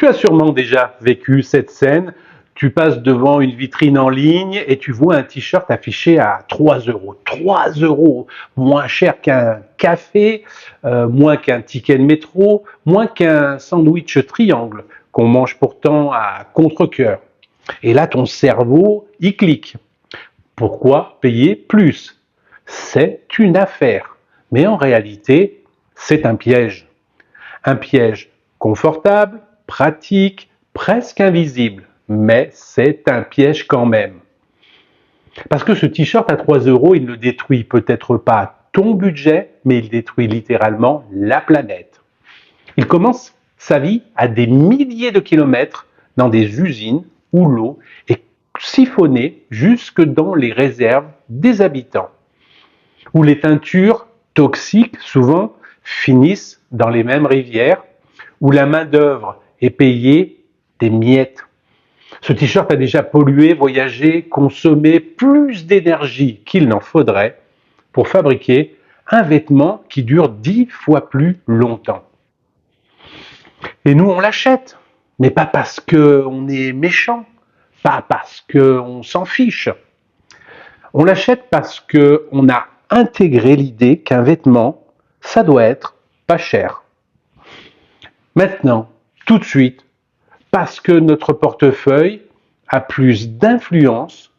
Tu as sûrement déjà vécu cette scène. Tu passes devant une vitrine en ligne et tu vois un t-shirt affiché à 3 euros. 3 euros, moins cher qu'un café, moins qu'un ticket de métro, moins qu'un sandwich triangle qu'on mange pourtant à contre-cœur. Et là, ton cerveau y clique. Pourquoi payer plus? C'est une affaire. Mais en réalité, c'est un piège. Un piège confortable, pratique, presque invisible, mais c'est un piège quand même. Parce que ce t-shirt à 3 euros, il ne détruit peut-être pas ton budget, mais il détruit littéralement la planète. Il commence sa vie à des milliers de kilomètres dans des usines où l'eau est siphonnée jusque dans les réserves des habitants, où les teintures toxiques, souvent, finissent dans les mêmes rivières, où la main-d'œuvre est payée des miettes. Ce t-shirt a déjà pollué, voyagé, consommé plus d'énergie qu'il n'en faudrait pour fabriquer un vêtement qui dure 10 fois plus longtemps. Et nous, on l'achète, mais pas parce qu'on est méchant, pas parce qu'on s'en fiche. On l'achète parce qu'on a intégré l'idée qu'un vêtement, ça doit être pas cher. Maintenant, tout de suite, parce que notre portefeuille a plus d'influence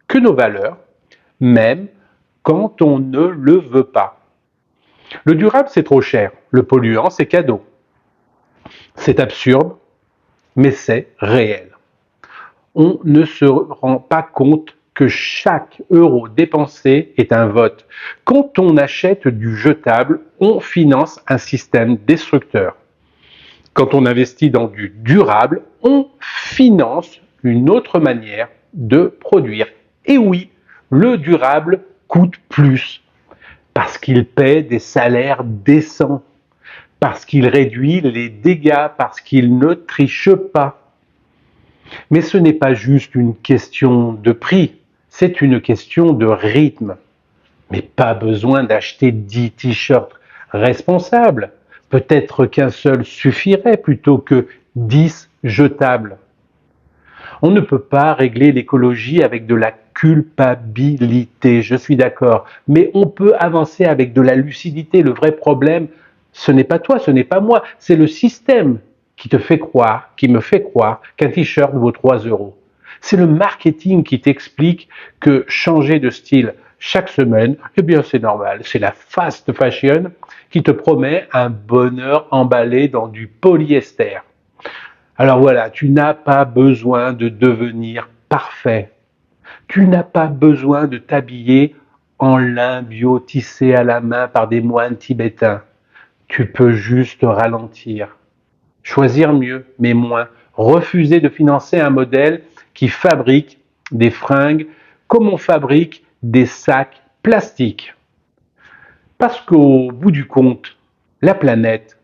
que nos valeurs, même quand on ne le veut pas. Le durable, c'est trop cher. Le polluant, c'est cadeau. C'est absurde, mais c'est réel. On ne se rend pas compte que chaque euro dépensé est un vote. Quand on achète du jetable, on finance un système destructeur. Quand on investit dans du durable, on finance une autre manière de produire. Et oui, le durable coûte plus parce qu'il paie des salaires décents, parce qu'il réduit les dégâts, parce qu'il ne triche pas. Mais ce n'est pas juste une question de prix, c'est une question de rythme. Mais pas besoin d'acheter 10 t-shirts responsables. Peut-être qu'un seul suffirait plutôt que 10 jetables. On ne peut pas régler l'écologie avec de la culpabilité, je suis d'accord, mais on peut avancer avec de la lucidité. Le vrai problème, ce n'est pas toi, ce n'est pas moi, c'est le système qui te fait croire, qui me fait croire qu'un t-shirt vaut 3 euros. C'est le marketing qui t'explique que changer de style chaque semaine, eh bien c'est normal, c'est la fast fashion qui te promet un bonheur emballé dans du polyester. Alors voilà, tu n'as pas besoin de devenir parfait. Tu n'as pas besoin de t'habiller en lin bio tissé à la main par des moines tibétains. Tu peux juste ralentir, choisir mieux, mais moins, refuser de financer un modèle qui fabrique des fringues comme on fabrique des sacs plastiques. Parce qu'au bout du compte, la planète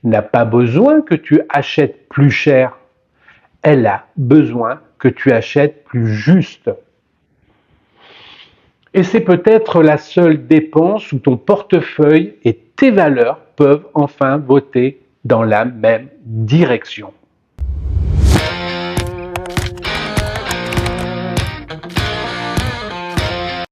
n'a pas besoin que tu achètes plus cher, elle a besoin que tu achètes plus juste. Et c'est peut-être la seule dépense où ton portefeuille et tes valeurs peuvent enfin voter dans la même direction.